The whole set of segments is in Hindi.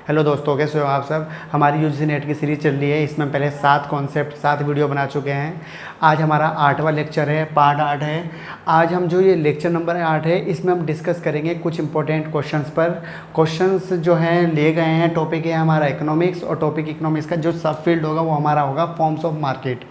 हेलो दोस्तों, कैसे हो आप सब। हमारी यूजीसी नेट की सीरीज़ चल रही है। इसमें पहले 7 कॉन्सेप्ट 7 वीडियो बना चुके हैं। आज हमारा 8वां लेक्चर है, पार्ट 8 है। आज हम जो ये लेक्चर नंबर 8 है, इसमें हम डिस्कस करेंगे कुछ इंपॉर्टेंट क्वेश्चंस पर। क्वेश्चंस जो हैं लिए गए हैं, टॉपिक है हमारा इकोनॉमिक्स, और टॉपिक इकोनॉमिक्स का जो सब फील्ड होगा वो हमारा होगा forms of market.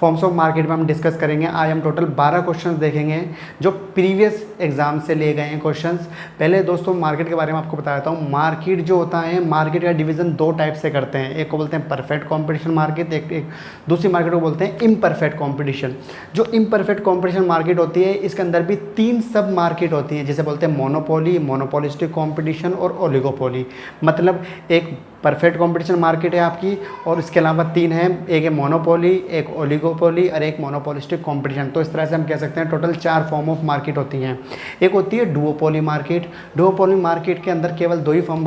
Forms of market में हम डिस्कस करेंगे। आज हम टोटल 12 क्वेश्चंस देखेंगे जो प्रीवियस एग्जाम से लिए गए हैं क्वेश्चंस। पहले दोस्तों मार्केट के बारे में आपको बता देता हूँ। मार्केट जो होता है, मार्केट का डिवीज़न 2 टाइप से करते हैं। एक को बोलते हैं परफेक्ट कंपटीशन मार्केट, एक दूसरी मार्केट को बोलते हैं इम्परफेक्ट कंपटीशन। जो इम्परफेक्ट कंपटीशन मार्केट होती है, इसके अंदर भी 3 सब मार्केट होती हैं, जिसे बोलते हैं मोनोपोली, मोनोपोलिस्टिक कंपटीशन और ओलिगोपोली। मतलब एक परफेक्ट कंपटीशन मार्केट है आपकी, और इसके अलावा 3 हैं, एक है मोनोपोली, एक ओलिगोपोली और एक मोनोपोलिस्टिक कंपटीशन। तो इस तरह से हम कह सकते हैं टोटल 4 फॉर्म ऑफ मार्केट होती हैं। एक होती है डुओपोली मार्केट। डुओपोली मार्केट के अंदर केवल 2 ही फॉर्म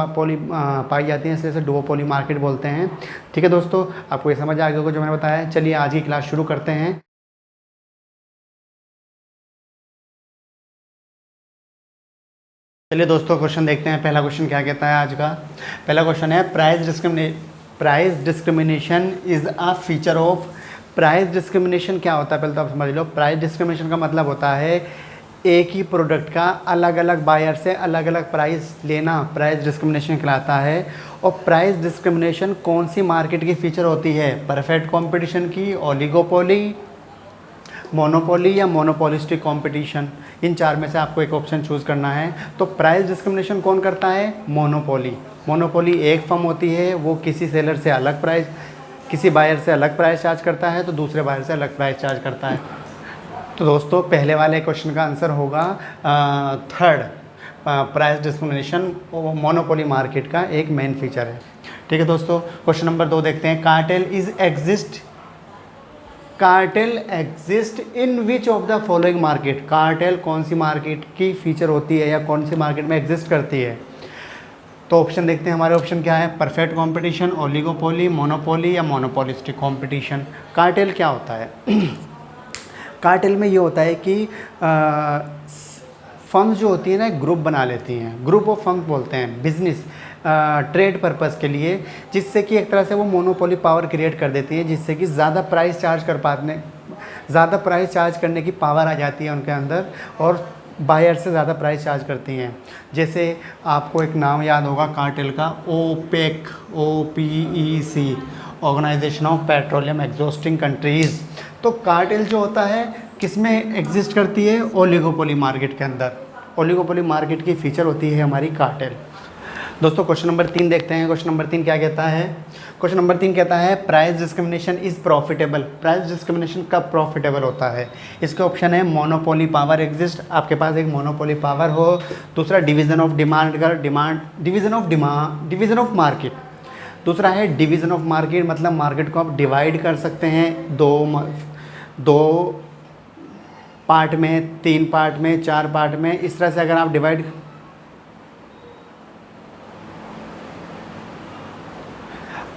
पाई जाती हैं, इसलिए इसे डुओपोली मार्केट बोलते हैं। ठीक है दोस्तों, आपको ये समझ आ गया होगा जो मैंने बताया है। चलिए आज की क्लास शुरू करते हैं। चलिए दोस्तों क्वेश्चन देखते हैं। पहला क्वेश्चन क्या कहता है आज का। पहला क्वेश्चन है price discrimination is a feature of. Price discrimination क्या होता है पहले तो आप समझ लो। प्राइस डिस्क्रिमिनेशन का मतलब होता है एक ही प्रोडक्ट का अलग अलग बायर से अलग अलग प्राइस लेना, प्राइस डिस्क्रिमिनेशन कहलाता है। और प्राइस डिस्क्रिमिनेशन कौन सी मार्केट की फीचर होती है? परफेक्ट कंपटीशन की, ओलिगोपोली, मोनोपोली या मोनोपोलिस्टिक कंपटीशन। इन 4 में से आपको एक ऑप्शन चूज़ करना है। तो प्राइस डिस्क्रिमिनेशन कौन करता है? मोनोपोली। मोनोपोली एक फर्म होती है, वो किसी सेलर से अलग प्राइस, किसी बायर से अलग प्राइस चार्ज करता है, तो दूसरे बायर से अलग प्राइस चार्ज करता है। तो दोस्तों पहले वाले क्वेश्चन का आंसर होगा third. Price discrimination monopoly market का एक मेन फीचर है। ठीक है दोस्तों, क्वेश्चन नंबर 2 देखते हैं। Cartel exist in which of the following market. Cartel कौन सी मार्केट की फीचर होती है या कौन सी मार्केट में एग्जिस्ट करती है? तो ऑप्शन देखते हैं हमारे। ऑप्शन क्या है? परफेक्ट कंपटीशन, ओलिगोपोली, मोनोपोली या मोनोपोलिस्टिक कंपटीशन। कार्टेल क्या होता है? कार्टेल में ये होता है कि फर्म्स जो होती है ना, ग्रुप बना लेती हैं। ग्रुप ऑफ फर्म्स बोलते हैं बिजनेस ट्रेड पर्पस के लिए, जिससे कि एक तरह से वो मोनोपोली पावर क्रिएट कर देती है, जिससे कि ज़्यादा प्राइस चार्ज करने की पावर आ जाती है उनके अंदर, और बायर से ज़्यादा प्राइस चार्ज करती हैं। जैसे आपको एक नाम याद होगा कार्टेल का, OPEC, OPEC, organisation of petroleum exhausting countries. तो कार्टेल जो होता है किस में एग्जिस्ट करती है? ओलिगोपोली मार्केट के अंदर। ओलिगोपोली मार्केट की फीचर होती है हमारी कार्टेल। दोस्तों क्वेश्चन नंबर 3 देखते हैं। क्वेश्चन नंबर 3 क्या कहता है? क्वेश्चन नंबर 3 कहता है price discrimination is profitable. Price discrimination कब प्रॉफिटेबल होता है? इसके ऑप्शन है मोनोपोली पावर एग्जिस्ट, आपके पास एक मोनोपोली पावर हो। दूसरा division of division of market. दूसरा है डिवीज़न ऑफ मार्केट, मतलब मार्केट को आप डिवाइड कर सकते हैं दो पार्ट में, 3 पार्ट में, 4 पार्ट में। इस तरह से अगर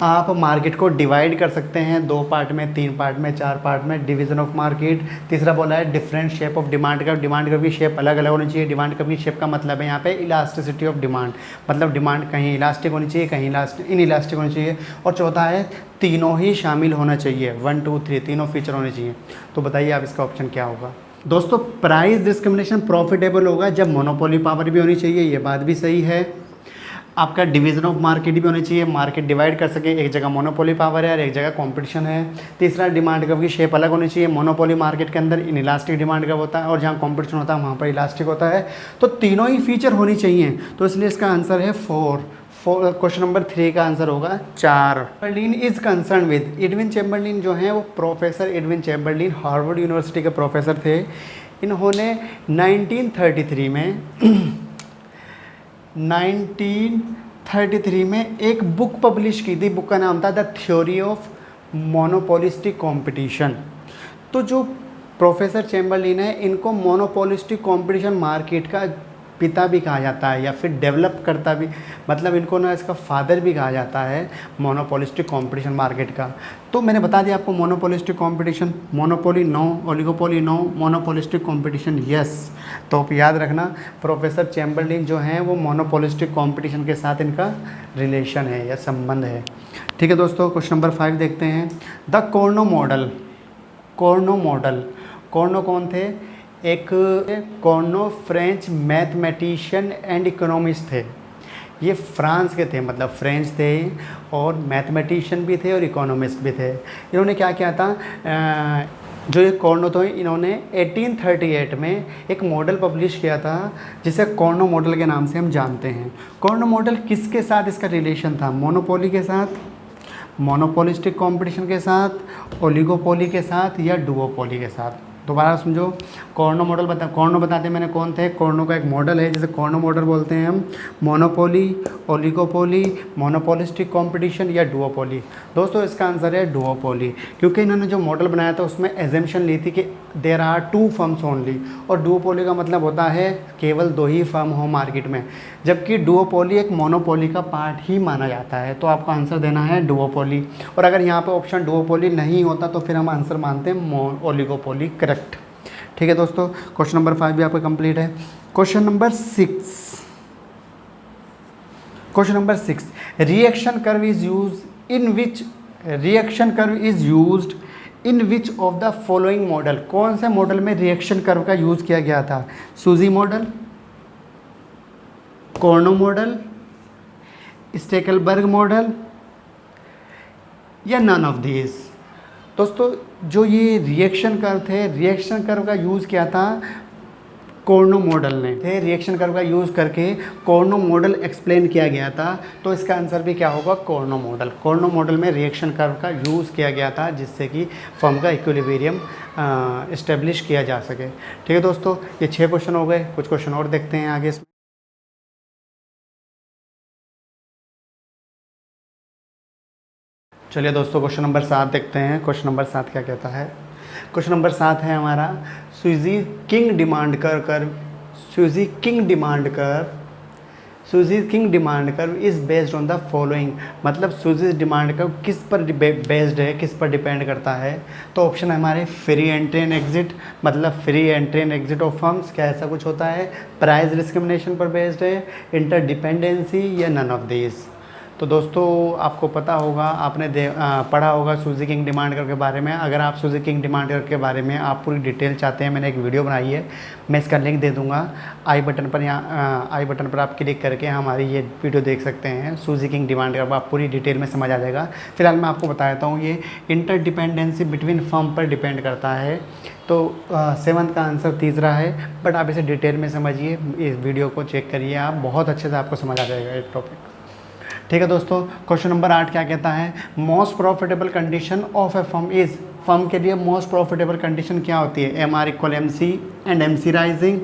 आप मार्केट को डिवाइड कर सकते हैं 2 पार्ट में, 3 पार्ट में, 4 पार्ट में, डिवीज़न ऑफ मार्केट। तीसरा बोला है different shape of demand curve. Demand curve की शेप अलग अलग होनी चाहिए। डिमांड कर्व की शेप का मतलब है यहाँ पे इलास्टिसिटी ऑफ डिमांड, मतलब डिमांड कहीं इलास्टिक होनी चाहिए, कहीं इनइलास्टिक होनी चाहिए। और चौथा है तीनों ही शामिल होना चाहिए, 1 2 3 तीनों फीचर होने चाहिए। तो बताइए आप इसका ऑप्शन क्या होगा? दोस्तों प्राइस डिस्क्रिमिनेशन प्रॉफिटेबल होगा जब मोनोपोली पावर भी होनी चाहिए, ये बात भी सही है। आपका डिवीज़न ऑफ मार्केट भी होनी चाहिए, मार्केट डिवाइड कर सके, एक जगह मोनोपोली पावर है और एक जगह कंपटीशन है। तीसरा डिमांड कर्व की शेप अलग होनी चाहिए। मोनोपोली मार्केट के अंदर इनइलास्टिक डिमांड कर्व होता है और जहाँ कंपटीशन होता है वहाँ पर इलास्टिक होता है। तो तीनों ही फीचर होनी चाहिए, तो इसलिए इसका आंसर है 4। क्वेश्चन नंबर 3 का आंसर होगा 4। Chamberlain is concern with. Edwin Chamberlain जो है वो professor Edwin Chamberlain Harvard university के प्रोफेसर थे। इन्होंने 1933 में एक बुक पब्लिश की थी। बुक का नाम था the theory of monopolistic competition. तो जो प्रोफेसर चैम्बरलिन है, इनको मोनोपोलिस्टिक कंपटीशन मार्केट का पिता भी कहा जाता है या फिर डेवलप करता भी, मतलब इनको ना इसका फादर भी कहा जाता है मोनोपोलिस्टिक कंपटीशन मार्केट का। तो मैंने बता दिया आपको monopolistic competition, monopoly no, oligopoly no, monopolistic competition yes. तो आप याद रखना प्रोफेसर चैम्बरलिन जो हैं वो मोनोपोलिस्टिक कंपटीशन के साथ इनका रिलेशन है या संबंध है। ठीक है दोस्तों, क्वेश्चन नंबर 5 देखते हैं। The cornu model, cornu model, cornu कौन थे? एक cornu French mathematician and economist थे। ये फ्रांस के थे, मतलब फ्रेंच थे और मैथमेटिशियन भी थे और इकोनॉमिस्ट भी थे। इन्होंने क्या किया था, जो ये कोर्नो थे इन्होंने 1838 में एक मॉडल पब्लिश किया था जिसे कोर्नो मॉडल के नाम से हम जानते हैं। कोर्नो मॉडल किसके साथ इसका रिलेशन था? मोनोपोली के साथ, मोनोपोलिस्टिक कंपटीशन के साथ, ओलिगोपोली के साथ या डुओपोली के साथ? दोबारा समझो, कोर्नो मॉडल कोर्नो बताते मैंने कौन थे। कोर्नो का एक मॉडल है जिसे कोर्नो मॉडल बोलते हैं हम। मोनोपोली, ओलिगोपोली, मोनोपोलिस्टिक कंपटीशन या डुओपोली? दोस्तों इसका आंसर है डुओपोली, क्योंकि इन्होंने जो मॉडल बनाया था उसमें एजम्पशन ली थी कि देयर आर 2 फर्म्स ओनली, और डुओपोली का मतलब होता है केवल 2 ही फर्म हो मार्केट में, जबकि डुओपोली एक मोनोपोली का पार्ट ही माना जाता है। तो आपको आंसर देना है डुओपोली, और अगर यहाँ पर ऑप्शन डुओपोली नहीं होता तो फिर हम आंसर मानते हैं ओलिगोपोली, करेक्ट। ठीक है दोस्तों, क्वेश्चन नंबर 5 भी आपका कंप्लीट है। Question number 6, question number 6, reaction curve is use in which, reaction curve is used in which of the following model? कौन से मॉडल में रिएक्शन कर्व का यूज किया गया था? सूजी मॉडल, कोर्नो मॉडल, स्टेकलबर्ग मॉडल या नन ऑफ दीज? दोस्तों जो ये रिएक्शन कर्व थे, रिएक्शन कर्व का यूज़ किया था कोर्नो मॉडल ने, थे रिएक्शन कर्व का यूज़ करके कोर्नो मॉडल एक्सप्लेन किया गया था। तो इसका आंसर भी क्या होगा? Cornu model. कोर्नो मॉडल में रिएक्शन कर्व का यूज़ किया गया था जिससे कि फॉर्म का इक्विलिब्रियम इस्टेब्लिश किया जा सके। ठीक है दोस्तों, ये 6 क्वेश्चन हो गए। कुछ क्वेश्चन और देखते हैं आगे। चलिए दोस्तों क्वेश्चन नंबर 7 देखते हैं। क्वेश्चन नंबर 7 क्या कहता है? क्वेश्चन नंबर 7 है हमारा, सूजी किंग डिमांड कर्व, सूजी किंग डिमांड कर्व, सूजी king demand curve is based on the following. मतलब सूजी डिमांड कर्व किस पर बेस्ड है, किस पर डिपेंड करता है? तो ऑप्शन है हमारे फ्री एंट्री एंड एग्जिट, मतलब free entry and exit of firms, क्या ऐसा कुछ होता है? प्राइस डिस्क्रिमिनेशन पर बेस्ड है, इंटरडिपेंडेंसी या नन ऑफ दीज? तो दोस्तों आपको पता होगा, आपने पढ़ा होगा सूजी किंग डिमांड कर्व के बारे में। अगर आप सूजी किंग डिमांड कर्व के बारे में आप पूरी डिटेल चाहते हैं, मैंने एक वीडियो बनाई है, मैं इसका लिंक दे दूंगा आई बटन पर। यहाँ आई बटन पर आप क्लिक करके हमारी ये वीडियो देख सकते हैं। सूजी किंग डिमांड कर्व आप पूरी डिटेल में समझ आ जाएगा। फिलहाल मैं आपको बता देता हूँ, ये इंटरडिपेंडेंसी बिटवीन फर्म पर डिपेंड करता है। तो 7th का आंसर तीसरा है, बट आप इसे डिटेल में समझिए, इस वीडियो को चेक करिए आप, बहुत अच्छे से आपको समझ आ जाएगा ये टॉपिक। ठीक है दोस्तों, क्वेश्चन नंबर 8 क्या कहता है? Most profitable condition of a firm is, firm के लिए मोस्ट प्रॉफिटेबल कंडीशन क्या होती है? M R equal M C and M C rising.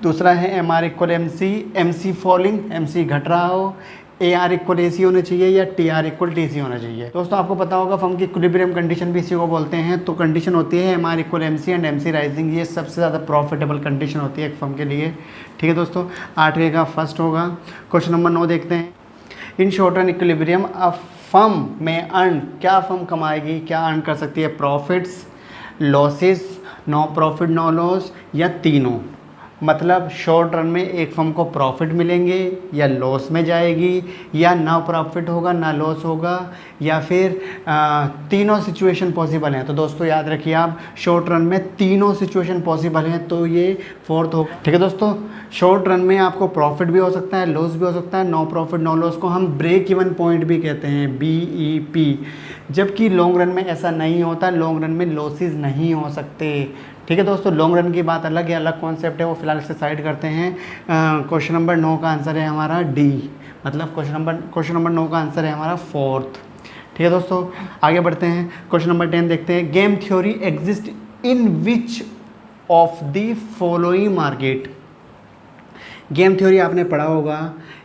दूसरा है M R equal M C falling, M C घट रहा हो, ए आर इक्वल ए सी होना चाहिए या T R equal T C होना चाहिए। दोस्तों आपको पता होगा फर्म की इक्विलिब्रियम कंडीशन भी इसी को बोलते हैं। तो कंडीशन होती है M R equal M C and M C rising, ये सबसे ज़्यादा प्रॉफिटेबल कंडीशन होती है एक फर्म के लिए। ठीक है दोस्तों, 8वें का फर्स्ट होगा। क्वेश्चन नंबर 9 देखते हैं। In short run equilibrium a firm में अर्न, क्या फर्म कमाएगी, क्या अर्न कर सकती है? Profits, losses, no profit no loss या तीनों? मतलब शॉर्ट रन में एक फर्म को प्रॉफिट मिलेंगे या लॉस में जाएगी, या ना प्रॉफिट होगा ना लॉस होगा, या फिर तीनों सिचुएशन पॉसिबल हैं। तो दोस्तों याद रखिए आप, शॉर्ट रन में तीनों सिचुएशन पॉसिबल हैं, तो ये 4th होगा। ठीक है दोस्तों, शॉर्ट रन में आपको प्रॉफिट भी हो सकता है, लॉस भी हो सकता है। नो प्रॉफिट नो लॉस को हम ब्रेक इवन पॉइंट भी कहते हैं, BEP। जबकि लॉन्ग रन में ऐसा नहीं होता, लॉन्ग रन में लॉसेस नहीं हो सकते। ठीक है दोस्तों, लॉन्ग रन की बात अलग है, अलग कॉन्सेप्ट है, वो फिलहाल से साइड करते हैं। क्वेश्चन नंबर 9 का आंसर है हमारा D, मतलब क्वेश्चन नंबर 9 का आंसर है हमारा 4th। ठीक है दोस्तों, आगे बढ़ते हैं। क्वेश्चन नंबर 10 देखते हैं। Game theory exist in which of the following market? Game theory आपने पढ़ा होगा,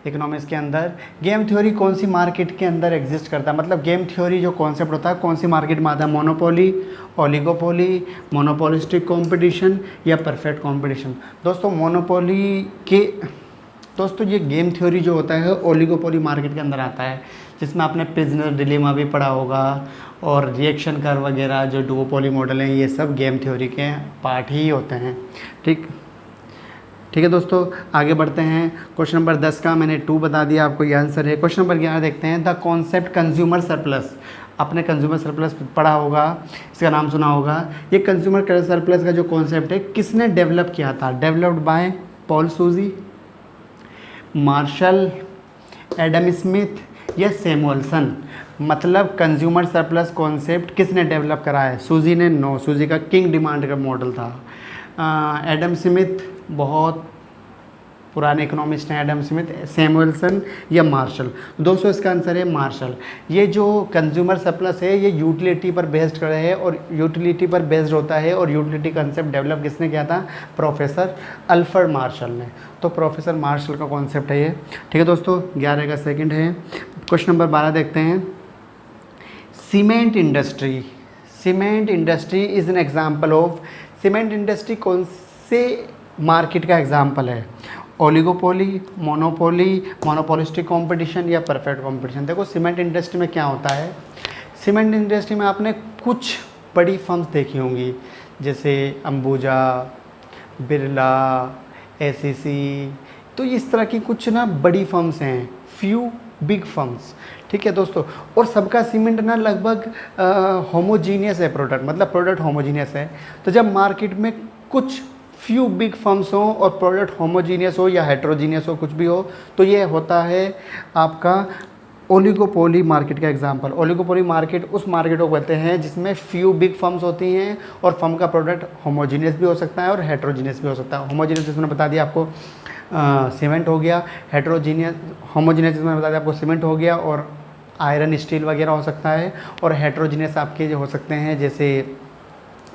इकोनॉमिक्स के अंदर गेम थ्योरी कौन सी मार्केट के अंदर एग्जिस्ट करता है, मतलब गेम थ्योरी जो कॉन्सेप्ट होता है कौन सी मार्केट में आता है, मोनोपोली, ओलिगोपोली, मोनोपोलिस्टिक कंपटीशन या परफेक्ट कंपटीशन। दोस्तों ये गेम थ्योरी जो होता है ओलिगोपोली मार्केट के अंदर आता है, जिसमें आपने प्रिजनर डिलेमा भी पढ़ा होगा और रिएक्शन कर्व वगैरह जो डुओपोली मॉडल हैं, ये सब गेम थ्योरी के पार्ट ही होते हैं। ठीक है दोस्तों, आगे बढ़ते हैं। क्वेश्चन नंबर 10 का मैंने 2 बता दिया आपको, ये आंसर है। क्वेश्चन नंबर 11 देखते हैं। द कॉन्सेप्ट कंज्यूमर सरप्लस, आपने कंज्यूमर सरप्लस पढ़ा होगा, इसका नाम सुना होगा। ये कंज्यूमर सरप्लस का जो कॉन्सेप्ट है किसने डेवलप किया था? डेवलप्ड बाय पॉल सूजी, मार्शल, एडम स्मिथ या सैमुअलसन। मतलब कंज्यूमर सरप्लस कॉन्सेप्ट किसने डेवलप करा है? सूजी ने? नो, सूजी का किंग डिमांड का मॉडल था। एडम स्मिथ बहुत पुराने इकोनॉमिस्ट हैं, एडम स्मिथ, सैमुअलसन या मार्शल। दोस्तों इसका आंसर है मार्शल। ये जो कंज्यूमर सरप्लस है ये यूटिलिटी पर बेस्ड कर है और यूटिलिटी पर बेस्ड होता है, और यूटिलिटी कंसेप्ट डेवलप किसने किया था? प्रोफेसर अल्फ्रेड मार्शल ने। तो प्रोफेसर मार्शल का कॉन्सेप्ट है ये। ठीक है दोस्तों, 11 का सेकंड है। क्वेश्चन नंबर 12 देखते हैं। Cement industry, cement industry is an example of, cement industry कौन से मार्केट का एग्जाम्पल है? ओलिगोपोली, मोनोपोली, मोनोपोलिस्टिक कंपटीशन या परफेक्ट कंपटीशन। देखो सीमेंट इंडस्ट्री में क्या होता है, सीमेंट इंडस्ट्री में आपने कुछ बड़ी फर्म्स देखी होंगी, जैसे अंबुजा, बिरला, एसीसी, तो इस तरह की कुछ ना बड़ी फर्म्स हैं, फ्यू बिग फर्म्स। ठीक है दोस्तों, और सबका सीमेंट ना लगभग होमोजीनियस है प्रोडक्ट, मतलब प्रोडक्ट होमोजीनियस है। तो जब मार्केट में कुछ फ्यू बिग फर्म्स हो और प्रोडक्ट होमोजीनियस हो या हेट्रोजीनियस हो, कुछ भी हो, तो ये होता है आपका ओलिगोपोली मार्केट का एग्जांपल। ओलिगोपोली मार्केट उस मार्केट को कहते हैं जिसमें फ्यू बिग फर्म्स होती हैं और फर्म का प्रोडक्ट होमोजीनियस भी हो सकता है और हेट्रोजीनियस भी हो सकता है। होमोजीनियस जिसमें बता दिया आपको सीमेंट हो गया, हेट्रोजीनियस होमोजीनियस जिसमें बता दिया आपको सीमेंट हो गया और आयरन स्टील वगैरह हो सकता है, और हेट्रोजीनियस आपके जो हो सकते हैं जैसे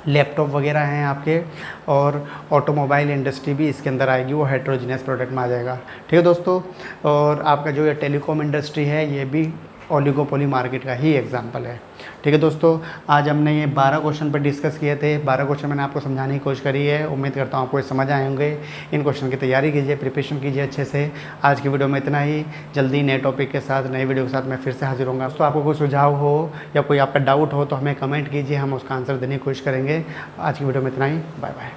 लैपटॉप वगैरह हैं आपके, और ऑटोमोबाइल इंडस्ट्री भी इसके अंदर आएगी, वो हेट्रोजीनियस प्रोडक्ट में आ जाएगा। ठीक है दोस्तों, और आपका जो ये टेलीकॉम इंडस्ट्री है ये भी ओलिगोपोली मार्केट का ही एग्जांपल है। ठीक है दोस्तों, आज हमने ये 12 क्वेश्चन पर डिस्कस किए थे। 12 क्वेश्चन मैंने आपको समझाने की कोशिश करी है, उम्मीद करता हूँ आपको ये समझ आए होंगे। इन क्वेश्चन की तैयारी कीजिए, प्रिपरेशन कीजिए अच्छे से। आज की वीडियो में इतना ही, जल्दी नए टॉपिक के साथ, नए वीडियो के साथ मैं फिर से हाजिर होऊंगा। दोस्तों आपको कोई सुझाव हो या कोई आपका डाउट हो तो हमें कमेंट कीजिए, हम उसका आंसर देने की कोशिश करेंगे। आज की वीडियो में इतना ही, बाय बाय।